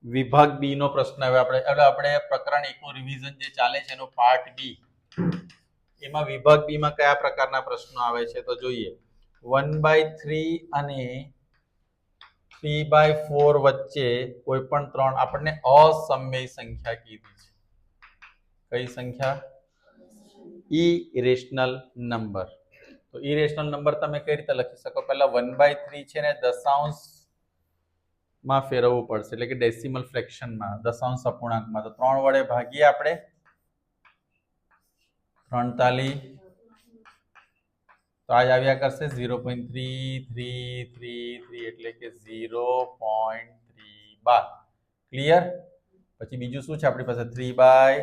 વિભાગ બી નો પ્રશ્ન હવે આપણે પ્રકરણ 1 નું રિવિઝન જે ચાલે છે એનો પાર્ટ બી, એમાં વિભાગ બી માં કયા પ્રકારના પ્રશ્નો આવે છે તો જોઈએ. 1/3 અને 3/4 વચ્ચે કોઈ પણ ત્રણ આપણને અસમય સંખ્યા કીધી છે. કઈ સંખ્યા? Irrational number. તો ઇરેશનલ નંબર તમે કઈ રીતે લખી શકો? પહેલા 1/3 છે ને દશાંશ માં ફેરવવું પડશે, એટલે કે ડેસિમલ ફ્રેક્શનમાં, દશાંશ અપૂર્ણાંકમાં. તો 3 વડે ભાગીએ આપણે. 3 તાલી તો આજ આવ્યા કરશે 0.3333 એટલે કે 0.3 ક્લિયર. પછી બીજું શું છે આપણી પાસે? 3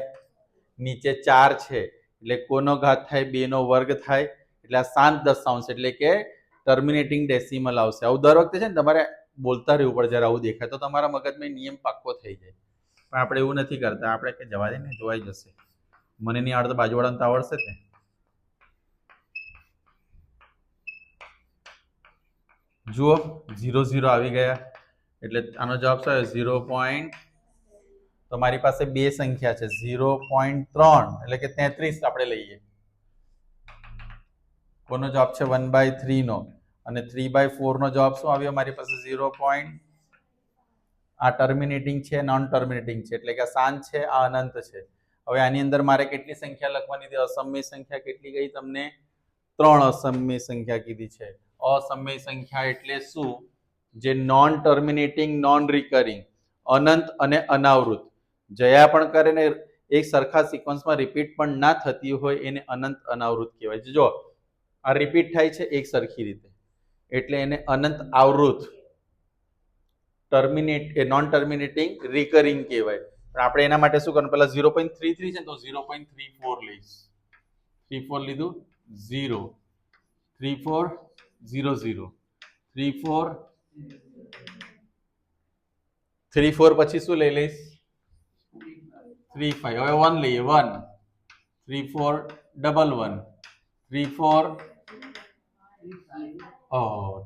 નીચે 4 છે એટલે કોનો ઘાત થાય? 2 નો વર્ગ થાય એટલે આ શાંત દશાંશ એટલે કે ટર્મિનેટિંગ ડેસિમલ આવશે. આવું દર વખતે છે ને તમારે બોલતા રહેવું પડે. જ્યારે આવું દેખાય તો તમારા મગજમાં નિયમ પાક્કો થઈ જાય. પણ આપણે એવું નથી કરતા. આપણે કે જવા દે ને, જોવાઈ જશે. મને નહીં આવડે તો બાજુવાળાને તો આવડશે જ ને. જુઓ 0 આવી ગયા એટલે આનો જવાબ શું આવ્યો? 0. તમારી પાસે બે સંખ્યા છે 0.3 એટલે કે 33 આપણે લઈએ. કોનો જવાબ છે? 1/3 નો. અને 3/4 નો જવાબ શું આવ્યો મારી પાસે? 0. આ ટર્મિનેટિંગ છે, નોન ટર્મિનેટિંગ છે એટલે કે આ શાંત છે, આ અનંત છે. હવે આની અંદર મારે કેટલી સંખ્યા લખવાની હતી? અસમય સંખ્યા કેટલી ગઈ તમને? 3 અસમય સંખ્યા કીધી છે. અસમય સંખ્યા એટલે શું? જે નોન ટર્મિનેટિંગ, નોન રિકરિંગ, અનંત અને અનાવૃત, જયા પણ કરે ને એક સરખા સિક્વન્સમાં રિપીટ પણ ના થતી હોય એને અનંત અનાવૃત કહેવાય છે. જો આ રિપીટ થાય છે એક સરખી રીતે એટલે એને અનંત આવૃત, નોન ટર્મિનેટિંગ, રિકરિંગ કહેવાય. પણ આપણે એના માટે શું કરવાનું? પેલા 0.33 છે તો 0.34 લઈશ. 34 લીધું 0, 34 0 0, 34 34 પછી શું લઈ લઈશ? 35. હવે 1 લઈએ. 1 34 11 34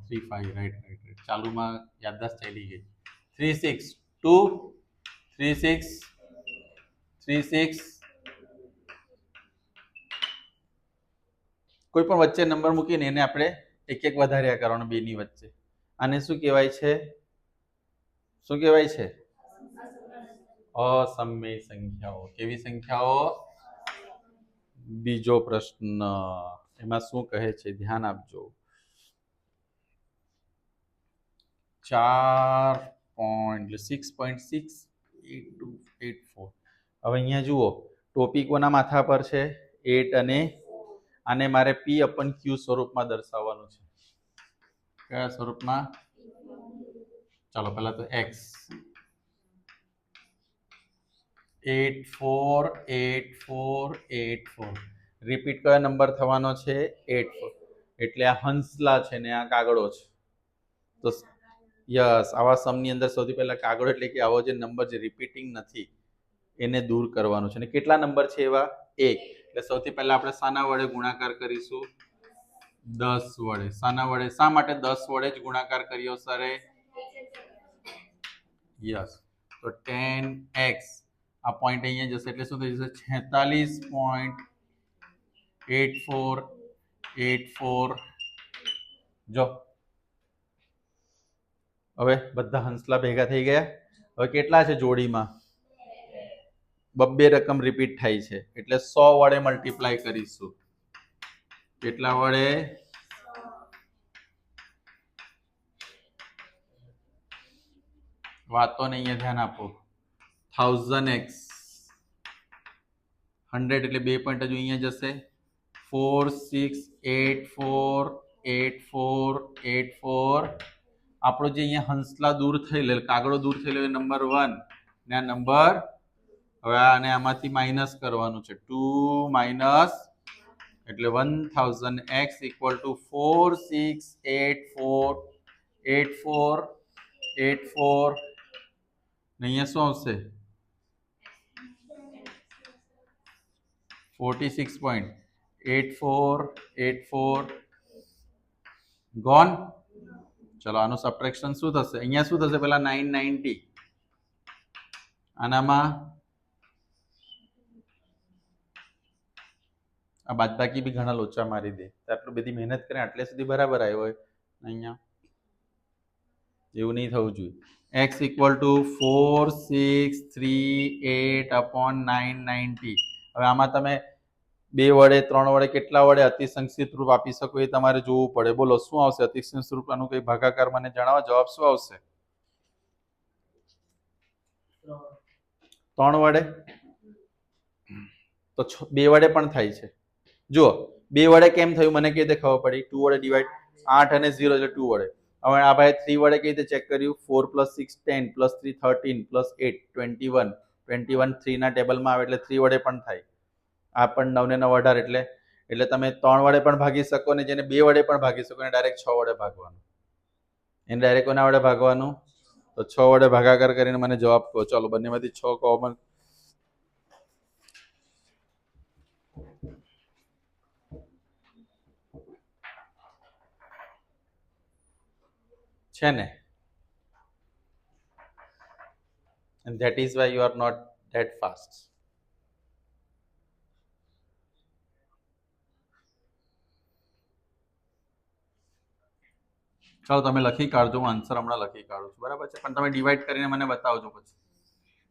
35 રાઈટ ચાલુમાં યાદદાસ્ત ચાલી ગઈ. 36 2 36 36 કોઈ પણ વચ્ચે નંબર મૂકીને એને આપણે એક એક વધાર્યા કરવાનો બે ની વચ્ચે. આને શું કહેવાય છે? શું કહેવાય છે? અસમય સંખ્યાઓ. કેવી સંખ્યાઓ? બીજો પ્રશ્ન એમાં શું કહે છે? ધ્યાન આપજો. 6.68284. હવે અહીંયા જુઓ, ટોપી કોના માથા પર છે? 8 અને આને મારે P/Q સ્વરૂપમાં દર્શાવવાનું છે. કયા સ્વરૂપમાં? ચાલો પહેલા તો x 848484. રિપીટ કયો નંબર થવાનો છે? 84. એટલે આ હંસલા છે ને આ કાગડો છે. તો યસ, આવા સમની અંદર સૌથી પહેલા કાગડો એટલે કે આવો જે નંબર જે રિપીટિંગ નથી એને દૂર કરવાનું છે. અને કેટલા નંબર છે એવા? 1. એટલે સૌથી પહેલા આપણે શાના વડે ગુણાકાર કરીશું? 10 વડે. શાના વડે? શા માટે 10 વડે જ ગુણાકાર કર્યો સરે? યસ. તો 10x આ પોઈન્ટ અહીંયા જશે એટલે શું થઈ જશે? 46.8484. જો હવે બધા હંસલા ભેગા થઈ ગયા. હવે કેટલા છે જોડીમાં? બબ્બે રકમ રિપીટ થાય છે એટલે 100 વડે મલ્ટીપ્લાય કરીશું. કેટલા વડે? વાતોને અહીંયા ધ્યાન આપો. 1000x 100 એટલે 2 પોઈન્ટ હજુ અહીંયા જશે. 46848484. આપણો જે અહીંયા હંસલા દૂર થયેલો, કાગડો દૂર થયેલો એ નંબર 1 ને આ નંબર, હવે આને આમાંથી માઇનસ કરવાનું છે. 2 માઇનસ એટલે 1000x ઇક્વલ ટુ 46848484. અહીંયા શું આવશે? 46.8484 ગોન. ચલો આનું સબટ્રેક્શન શું થશે? અહીંયા શું થશે? પેલા 990 આનામાં આ બાદબાકી બી ઘણા લોચા મારી દે, તો આટલું બધી મહેનત કરે આટલે સુધી બરાબર આવ્યો હોય, અહીંયા એવું નહીં થવું જોઈએ. x equal to 4,6,3,8/990. હવે આમાં તમે 2 વડે 3 વડે કેટલા વડે અતિસંક્ષિપ્ત રૂપ આપી શકો એ તમારે જોવું પડે. બોલો શું આવશે અતિસંક્ષિપ્ત રૂપ? આનું કઈ ભાગાકાર મને જણાવો, જવાબ શું આવશે? 3 વડે તો 2 વડે પણ થાય છે. જુઓ 2 વડે કેમ થયું મને કઈ રીતે ખબર પડી? 2 વડે ડિવાઈડ 8 અને 0 એટલે 2 વડે. હવે આ ભાઈ 3 વડે કઈ રીતે ચેક કર્યું? 4 + 6 10 + 3 13 + 8 21 21 3 ના ટેબલમાં આવે એટલે 3 વડે પણ થાય. આ પણ 9 ને 9 18 એટલે તમે 3 વડે પણ ભાગી શકો ને જેને 2 વડે પણ ભાગી શકો ને ડાયરેક્ટ 6 વડે ભાગવાનું. એને ડાયરેક્ટ કોના વડે ભાગવાનું? તો 6 વડે ભાગાકાર કરીને મને જવાબ કહો. ચાલો બંનેમાંથી 6 કોમન છે ને? and that is why you are not that fast. ચાલો તમે લખી કાઢજો, હું આન્સર હમણાં લખી કાઢું છું, બરાબર છે? પણ તમે ડિવાઈડ કરીને મને બતાવજો પછી.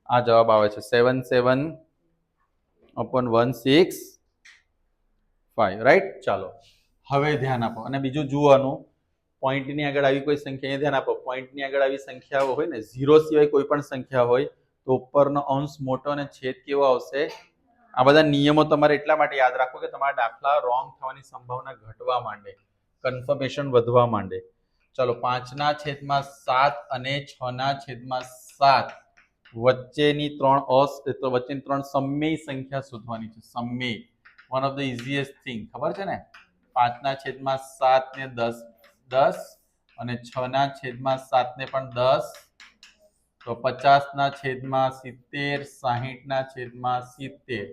આ જવાબ આવે છે 77/165, રાઈટ? ચાલો હવે ધ્યાન આપો અને બીજું જોવાનું, પોઈન્ટની આગળ આવી કોઈ સંખ્યા, ધ્યાન આપો, પોઈન્ટની આગળ આવી સંખ્યાઓ હોય ને, 0 સિવાય કોઈ પણ સંખ્યા હોય તો ઉપરનો અંશ મોટો અને છેદ કેવો આવશે? આ બધા નિયમો તમારે એટલા માટે યાદ રાખો કે તમારા દાખલા રોંગ થવાની સંભાવના ઘટવા માંડે, કન્ફર્મેશન વધવા માંડે. ચલો 5/7 અને 6/7 વચ્ચેની 3 વચ્ચેની 3 સમમેય સંખ્યા શોધવાની છે. સમમેય, one of the easiest thing, ખબર છે ને? 5/7 ને 10 10 અને 6/7 ને પણ 10, તો 50/70, 60/70,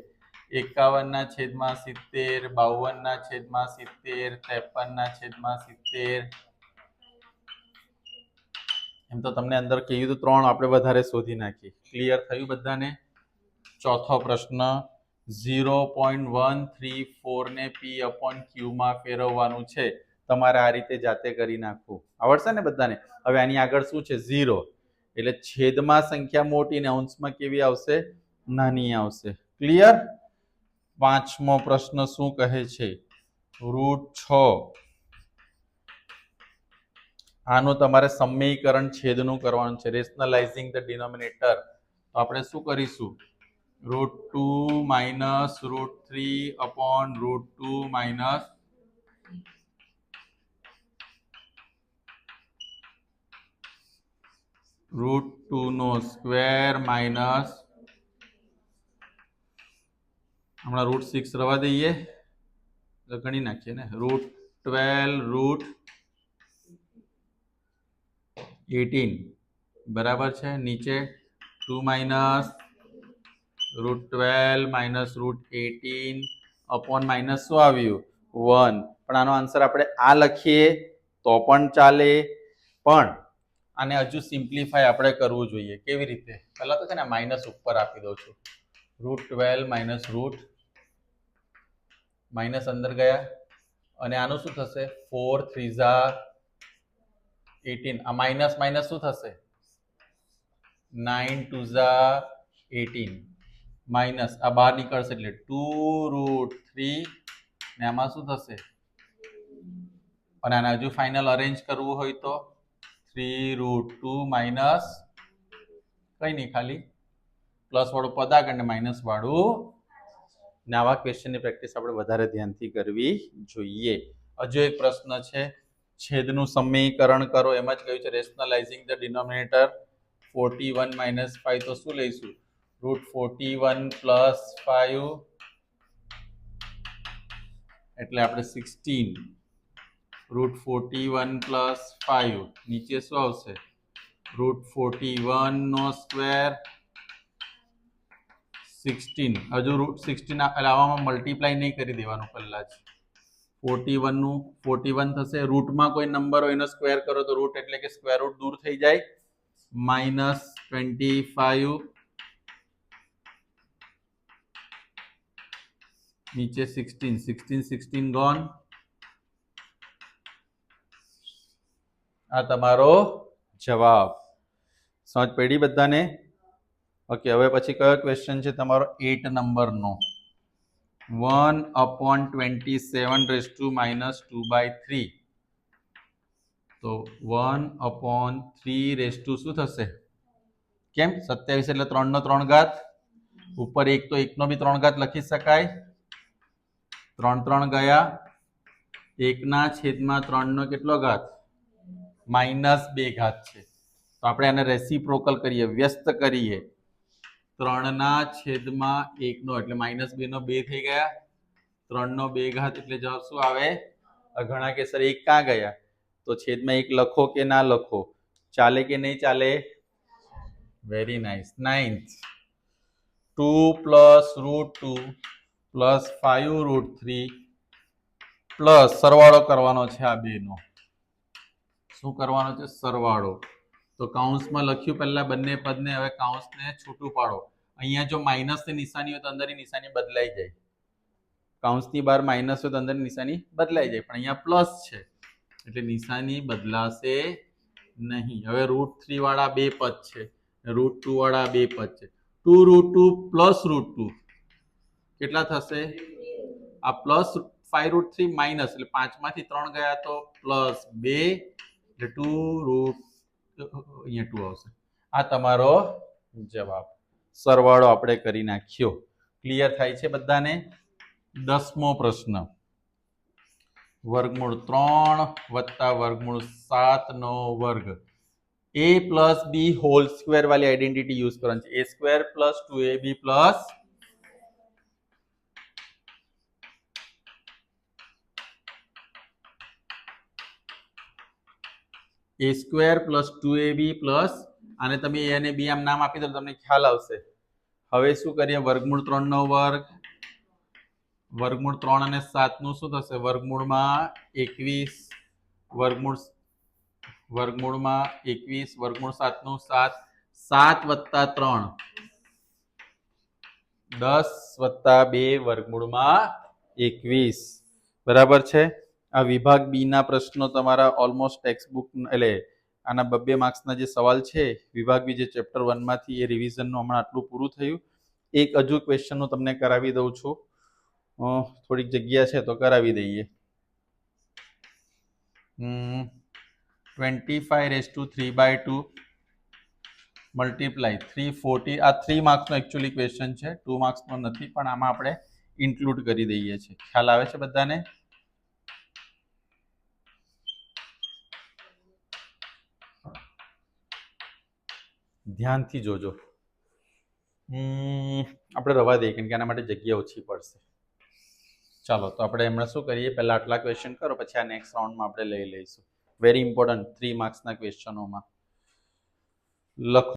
51/70, 52/70, 53/70. એમ તો તમને અંદર કહ્યું તો 3 આપણે વધારે શોધી નાખી. ક્લિયર થયું બધાને? ચોથો પ્રશ્ન, 0.134 ને p/q માં ફેરવવાનું છે. તમારે આ રીતે જાતે કરી નાખવું આવડશે ને બધાને? હવે આની આગળ શું છે? 0 એટલે છેદમાં સંખ્યા મોટી ને અંશમાં કેવી આવશે? નાની આવશે. ક્લિયર? પાંચમો પ્રશ્ન શું કહે છે? √6. આનું તમારે સમયકરણ છેદનું કરવાનું છે, રેશનલાઇઝિંગ ધ ડિનોમિનેટર. તો આપણે શું કરીશું? √2 - √3/√2 √2 નો સ્ક્વેર માઇનસ, હમણાં √6 રવા દઈએ તો ગણી નાખીએ ને, √12√18 બરાબર છે. નીચે 2 - √12 - √18 અપોન માઇનસ શું આવ્યું? 1. પણ આનો આન્સર આપણે આ લખીએ તો પણ ચાલે, પણ આને હજુ સિમ્પ્લિફાય આપણે કરવું જોઈએ. કેવી રીતે? પહેલા તો છે ને માઇનસ ઉપર આપી દઉં છું. √12 માઇનસ અંદર ગયા અને આનું શું થશે? 4 × 3 = 18. આ માઇનસ માઇનસ શું થશે? 9 × 2 = 18 માઇનસ આ બહાર નીકળશે એટલે 2√3 ને આમાં શું થશે? અને આને હજુ ફાઇનલ અરેન્જ કરવું હોય તો 3√2 માઇનસ કઈ નહીં, ખાલી પ્લસ વાળું પદ આગળ ને માઇનસ વાળું. ને આવા ક્વેશ્ચનની પ્રેક્ટિસ આપણે વધારે ધ્યાનથી કરવી જોઈએ. હજુ એક પ્રશ્ન છે, છેદનું સમયકરણ કરો. એમ જ કહ્યું છે રેશનલાઇઝિંગ ધ ડિનોમિનેટર. 41 - 5 તો શું લઈશું? √41 + 5 એટલે આપણે 16. √41 + 5 નીચે શું આવશે? √41 નો સ્ક્વેર 16. હજુ √16 એટલે આવામાં મલ્ટીપ્લાય નહીં કરી દેવાનું, પહેલા જ 41 નું 41 થશે. રૂટમાં કોઈ નંબર હોય એનો સ્ક્વેર કરો તો રૂટ એટલે કે સ્ક્વેર રૂટ દૂર થઈ જાય. -25 નીચે 16 16 16 ગોન. આ તમારો જવાબ. સમજ પડી બધાને? ઓકે, હવે પછી કયો ક્વેશ્ચન છે તમારો 8 નંબરનો. 1/27 તો 1/3 શું થશે? કેમ 27 એટલે 3 નો 3 ઘાત, ઉપર 1 તો 1 નો બી 3 ઘાત લખી શકાય. 3 3 ગયા, 1/3 નો કેટલો ઘાત? -2 ઘાત છે. તો આપણે આને રેસિપ્રોકલ કરીએ, વ્યસ્ત કરીએ. 3/1 નો એટલે -2 નો 2 થઈ ગયા. 3 નો 2 ઘાત એટલે જવાબ શું આવે? અઘણાકેસર 1 ક્યાં ગયા? તો છેદમાં 1 લખો કે ના લખો? ચાલે કે નહીં ચાલે? Very nice. 9th 2 + √2 + 5√3 પ્લસ સરવાળો કરવાનો છે આ બેનો. શું કરવાનો છે? સરવાળો. તો કૌંસમાં લખ્યું પહેલા બંને પદને, હવે કૌંસને છૂટું પાડો. અહીંયા જો માઇનસની નિશાની હોય તો અંદરની નિશાની બદલાઈ જાય. કૌંસની બહાર માઇનસ હોય તો અંદરની નિશાની બદલાઈ જાય, પણ અહીંયા પ્લસ છે એટલે નિશાની બદલાશે નહીં. હવે √3 વાળા બે પદ છે, √2 વાળા બે પદ છે. 2√2 + √2 કેટલા થશે? આ પ્લસ 5√3 માઇનસ એટલે 5 માંથી 3 ગયા તો +2 એટલે 2√, અહીંયા 2 આવશે. આ તમારો જવાબ. સરવાળો આપણે કરી નાખ્યો. ક્લિયર થાય છે બધાને? 10મો પ્રશ્ન. √3 + √7 a + b હોલ સ્ક્વેર વાળી આઈડેન્ટિટી યુઝ કરવાની છે. a² + 2ab + a² + 2ab plus, આને તમે a અને b આમ નામ આપી દો તમને ખ્યાલ આવશે. હવે શું કરીએ? √3 નો વર્ગ, √3 અને 7 નું શું થશે? વર્ગમૂળમાં 21, વર્ગમૂળમાં 21, √7 નું 7, 7 + 3 10 + 2 વર્ગમૂળમાં 21. બરાબર છે? આ વિભાગ બી ના પ્રશ્નો તમારા ઓલમોસ્ટ ટેક્સ્ટબુક એટલે આના 2 માર્ક્સના જે સવાલ છે વિભાગ બી જે ચેપ્ટર 1 માંથી, એ રિવિઝનનું હમણાં આટલું પૂરું થયું. એક હજુ ક્વેશ્ચનનું તમને કરાવી દઉં છું. થોડીક જગ્યા છે તો કરાવી દઈએ. 25^3/2 મલ્ટીપ્લાય 340. આ 3 માર્ક્સનો એકચ્યુઅલી ક્વેશ્ચન છે, 2 માર્ક્સનો નથી, પણ આમાં આપણે ઇન્ક્લુડ કરી દઈએ છીએ. ખ્યાલ આવે છે બધાને? ધ્યાનથી જોજો. આપણે રવા દઈએ કેમ કે આના માટે જગ્યા ઓછી પડશે. ચાલો તો આપણે હમણાં શું કરીએ, પહેલા આટલા ક્વેશ્ચન કરો, પછી આ નેક્સ્ટ રાઉન્ડમાં આપણે લઈ લઈશું. વેરી ઇમ્પોર્ટન્ટ 3 માર્ક્સના ક્વેશ્ચનોમાં લખો.